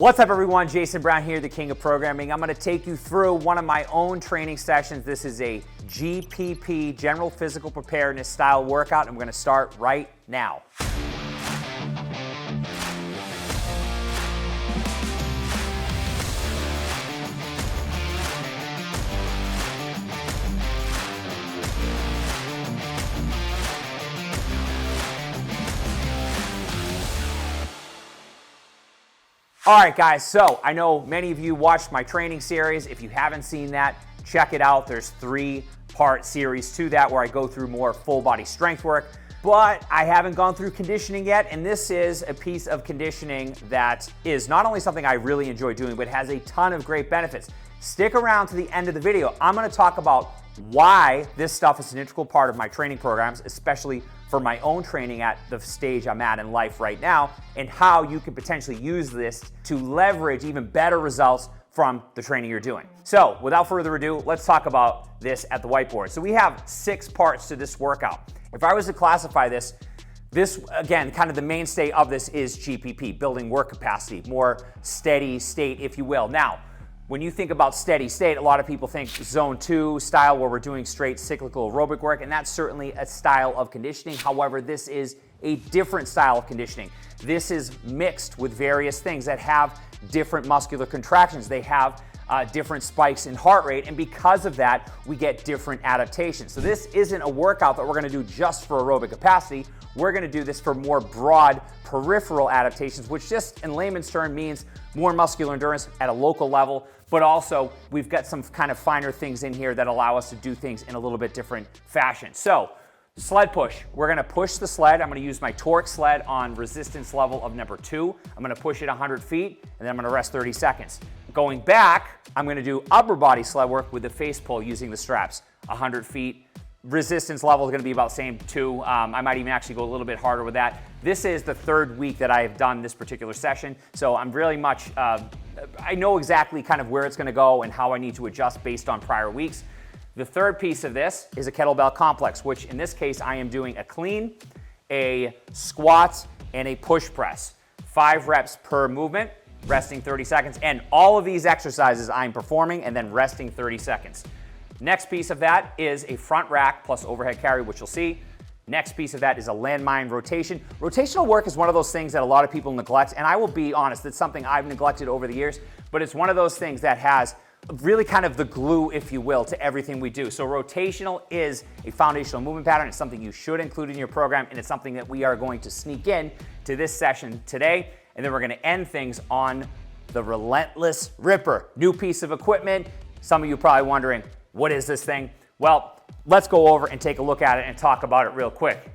What's up everyone, Jason Brown here, the King of Programming. I'm gonna take you through one of my own training sessions. This is a GPP, General Physical Preparedness style workout, and we're gonna start right now. All right, guys, so I know many of you watched my training series. If you haven't seen that, check it out. There's 3-part series to that where I go through more full body strength work, but I haven't gone through conditioning yet, and this is a piece of conditioning that is not only something I really enjoy doing, but has a ton of great benefits. Stick around to the end of the video. I'm gonna talk about why this stuff is an integral part of my training programs, especially for my own training at the stage I'm at in life right now, and how you can potentially use this to leverage even better results from the training you're doing. So without further ado, let's talk about this at the whiteboard. So we have 6 parts to this workout. If I was to classify this again, kind of the mainstay of this is GPP, building work capacity, more steady state, if you will. Now, when you think about steady state, a lot of people think zone 2 style where we're doing straight cyclical aerobic work, and that's certainly a style of conditioning. However, this is a different style of conditioning. This is mixed with various things that have different muscular contractions. They have different spikes in heart rate, and because of that, we get different adaptations. So this isn't a workout that we're gonna do just for aerobic capacity. We're gonna do this for more broad peripheral adaptations, which just in layman's term means more muscular endurance at a local level, but also we've got some kind of finer things in here that allow us to do things in a little bit different fashion. So, sled push. We're gonna push the sled. I'm gonna use my torque sled on resistance level of number 2. I'm gonna push it 100 feet, and then I'm gonna rest 30 seconds. Going back, I'm gonna do upper body sled work with the face pull using the straps. 100 feet. Resistance level is gonna be about the same, 2. I might even actually go a little bit harder with that. This is the 3rd week that I have done this particular session, so I'm really much, I know exactly kind of where it's gonna go and how I need to adjust based on prior weeks. The 3rd piece of this is a Kettlebell Complex, which in this case I am doing a clean, a squat, and a push press. 5 reps per movement, resting 30 seconds, and all of these exercises I'm performing and then resting 30 seconds. Next piece of that is a front rack plus overhead carry, which you'll see. Next piece of that is a landmine rotation. Rotational work is one of those things that a lot of people neglect, and I will be honest, it's something I've neglected over the years, but it's one of those things that has really kind of the glue, if you will, to everything we do. So rotational is a foundational movement pattern. It's something you should include in your program, and it's something that we are going to sneak in to this session today, and then we're gonna end things on the Relentless Ripper. New piece of equipment. Some of you are probably wondering, what is this thing? Well, let's go over and take a look at it and talk about it real quick.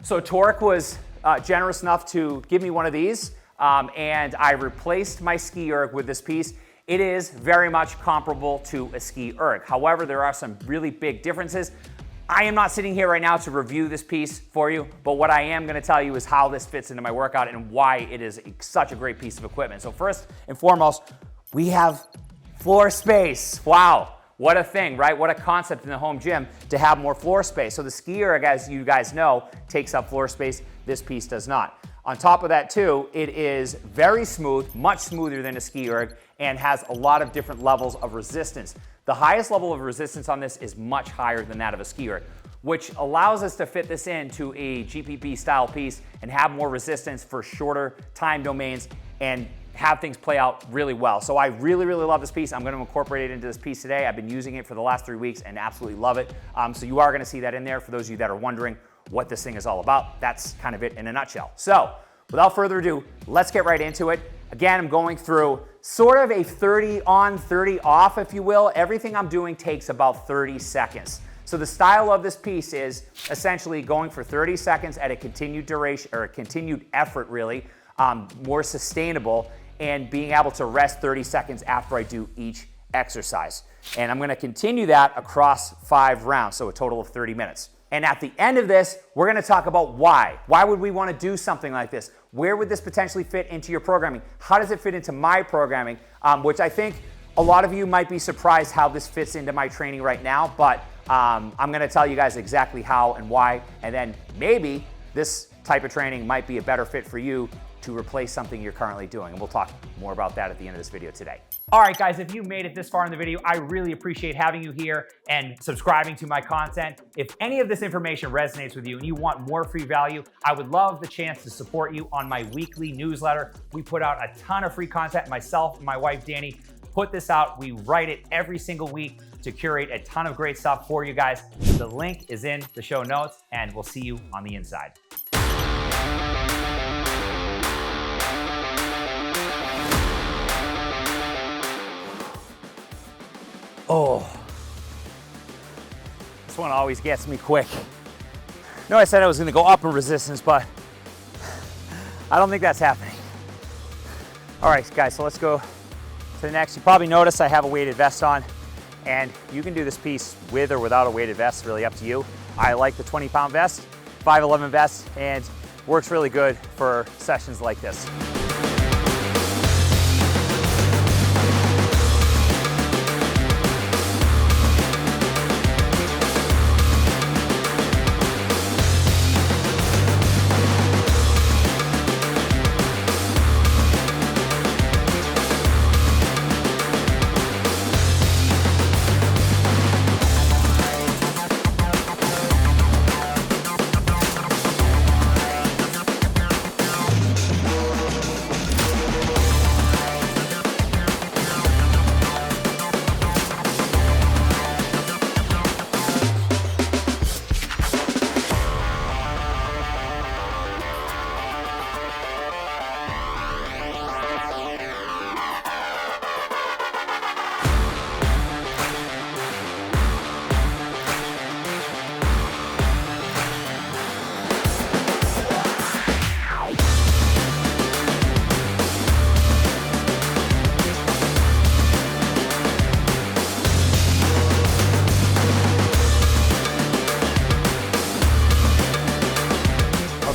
So Torque was generous enough to give me one of these, and I replaced my ski erg with this piece. It is very much comparable to a ski erg. However, there are some really big differences. I am not sitting here right now to review this piece for you, but what I am gonna tell you is how this fits into my workout and why it is such a great piece of equipment. So first and foremost, we have floor space. Wow. What a thing, right? What a concept in the home gym to have more floor space. So the ski erg, as you guys know, takes up floor space. This piece does not. On top of that too, it is very smooth, much smoother than a ski erg, and has a lot of different levels of resistance. The highest level of resistance on this is much higher than that of a ski erg, which allows us to fit this into a GPP style piece and have more resistance for shorter time domains and have things play out really well. So I really, really love this piece. I'm gonna incorporate it into this piece today. I've been using it for the last 3 weeks and absolutely love it. So you are gonna see that in there for those of you that are wondering what this thing is all about. That's kind of it in a nutshell. So without further ado, let's get right into it. Again, I'm going through sort of a 30 on, 30 off, if you will. Everything I'm doing takes about 30 seconds. So the style of this piece is essentially going for 30 seconds at a continued duration, or a continued effort really, more sustainable, and being able to rest 30 seconds after I do each exercise. And I'm gonna continue that across 5 rounds, so a total of 30 minutes. And at the end of this, we're gonna talk about why. Why would we wanna do something like this? Where would this potentially fit into your programming? How does it fit into my programming? Which I think a lot of you might be surprised how this fits into my training right now, but I'm gonna tell you guys exactly how and why, and then maybe this type of training might be a better fit for you to replace something you're currently doing. And we'll talk more about that at the end of this video today. All right, guys, if you made it this far in the video, I really appreciate having you here and subscribing to my content. If any of this information resonates with you and you want more free value, I would love the chance to support you on my weekly newsletter. We put out a ton of free content. Myself and my wife, Danny, put this out. We write it every single week to curate a ton of great stuff for you guys. The link is in the show notes, and we'll see you on the inside. Oh, this one always gets me quick. No, I said I was gonna go up in resistance, but I don't think that's happening. All right, guys, so let's go to the next. You probably noticed I have a weighted vest on, and you can do this piece with or without a weighted vest, really up to you. I like the 20-pound vest, 511 vest, and works really good for sessions like this.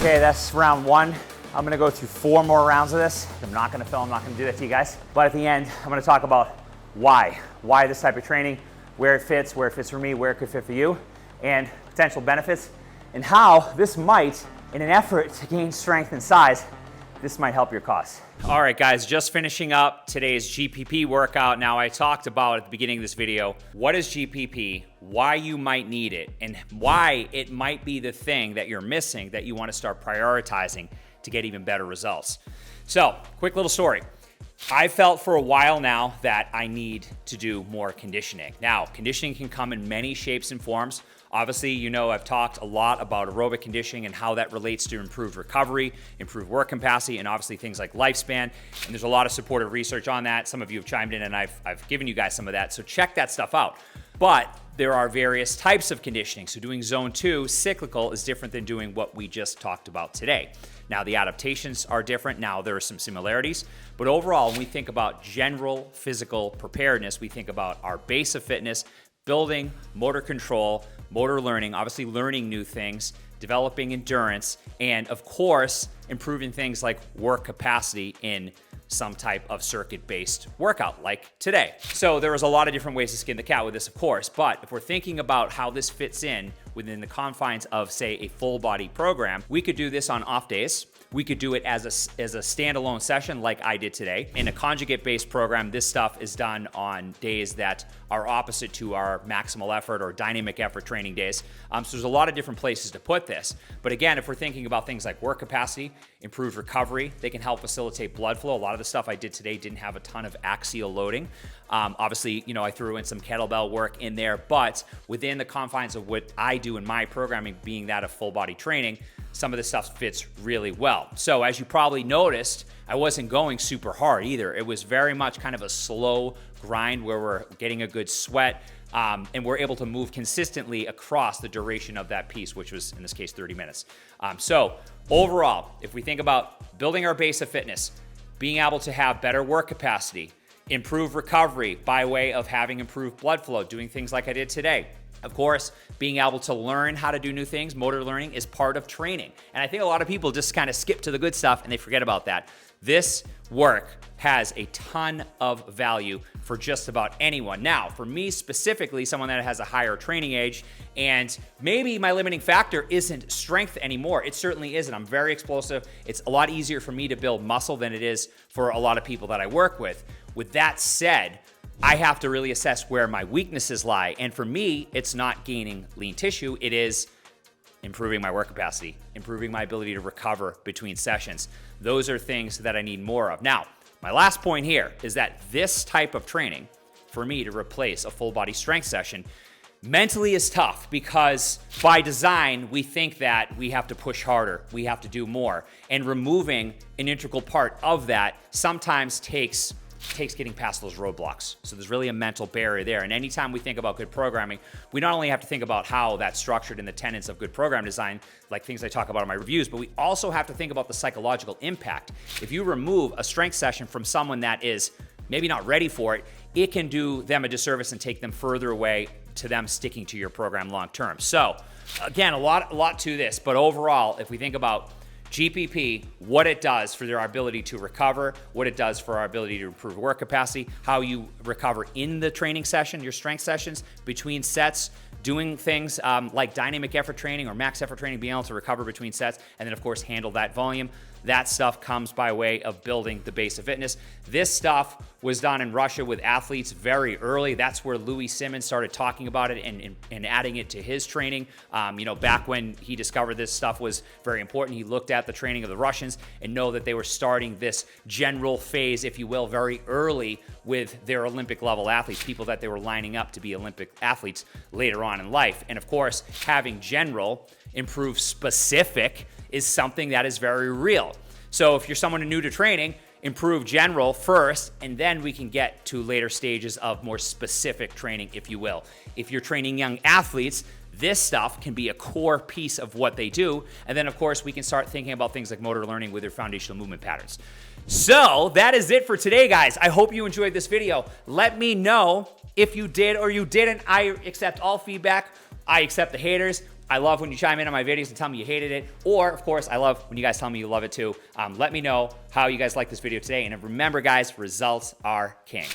Okay, that's round one. I'm gonna go through 4 more rounds of this. I'm not gonna film, I'm not gonna do that to you guys. But at the end, I'm gonna talk about why this type of training, where it fits for me, where it could fit for you, and potential benefits, and how this might, in an effort to gain strength and size, this might help your cause. All right, guys, just finishing up today's GPP workout. Now, I talked about at the beginning of this video, what is GPP, why you might need it, and why it might be the thing that you're missing that you want to start prioritizing to get even better results. So, quick little story. I felt for a while now that I need to do more conditioning. Now, conditioning can come in many shapes and forms. Obviously, you know, I've talked a lot about aerobic conditioning and how that relates to improved recovery, improved work capacity, and obviously things like lifespan. And there's a lot of supportive research on that. Some of you have chimed in and I've given you guys some of that. So check that stuff out. But there are various types of conditioning. So doing zone 2, cyclical, is different than doing what we just talked about today. Now, the adaptations are different. Now, there are some similarities. But overall, when we think about general physical preparedness, we think about our base of fitness, building motor control, motor learning, obviously learning new things, developing endurance, and of course, improving things like work capacity in some type of circuit-based workout like today. So there is a lot of different ways to skin the cat with this, of course, but if we're thinking about how this fits in within the confines of, say, a full body program, we could do this on off days. We could do it as a standalone session like I did today. In a conjugate-based program, this stuff is done on days that are opposite to our maximal effort or dynamic effort training days. So there's a lot of different places to put this. But again, if we're thinking about things like work capacity, improved recovery, they can help facilitate blood flow. A lot of the stuff I did today didn't have a ton of axial loading. Obviously, you know, I threw in some kettlebell work in there, but within the confines of what I do in my programming, being that of full body training, some of this stuff fits really well. So as you probably noticed, I wasn't going super hard either. It was very much kind of a slow grind where we're getting a good sweat, and we're able to move consistently across the duration of that piece, which was in this case 30 minutes. So overall, if we think about building our base of fitness, being able to have better work capacity, improve recovery by way of having improved blood flow, doing things like I did today. Of course, being able to learn how to do new things, motor learning, is part of training. And I think a lot of people just kind of skip to the good stuff and they forget about that. This work has a ton of value for just about anyone. Now, for me specifically, someone that has a higher training age, and maybe my limiting factor isn't strength anymore. It certainly isn't. I'm very explosive. It's a lot easier for me to build muscle than it is for a lot of people that I work with. With that said, I have to really assess where my weaknesses lie. And for me, it's not gaining lean tissue. It is improving my work capacity, improving my ability to recover between sessions. Those are things that I need more of. Now, my last point here is that this type of training, for me to replace a full body strength session, mentally is tough because by design, we think that we have to push harder, we have to do more. And removing an integral part of that sometimes takes getting past those roadblocks. So there's really a mental barrier there. And anytime we think about good programming, we not only have to think about how that's structured in the tenets of good program design, like things I talk about in my reviews, but we also have to think about the psychological impact. If you remove a strength session from someone that is maybe not ready for it, it can do them a disservice and take them further away to them sticking to your program long term. So again, a lot to this, but overall, if we think about GPP, what it does for our ability to recover, what it does for our ability to improve work capacity, how you recover in the training session, your strength sessions, between sets, doing things like dynamic effort training or max effort training, being able to recover between sets, and then of course handle that volume. That stuff comes by way of building the base of fitness. This stuff was done in Russia with athletes very early. That's where Louis Simmons started talking about it and adding it to his training. Back when he discovered this stuff was very important, he looked at the training of the Russians and know that they were starting this general phase, if you will, very early with their Olympic level athletes, people that they were lining up to be Olympic athletes later on in life. And of course, having general improve specific is something that is very real. So if you're someone new to training, improve general first, and then we can get to later stages of more specific training, if you will. If you're training young athletes, this stuff can be a core piece of what they do. And then of course, we can start thinking about things like motor learning with their foundational movement patterns. So that is it for today, guys. I hope you enjoyed this video. Let me know if you did or you didn't. I accept all feedback. I accept the haters. I love when you chime in on my videos and tell me you hated it. Or, of course, I love when you guys tell me you love it too. Let me know how you guys like this video today. And remember, guys, results are king.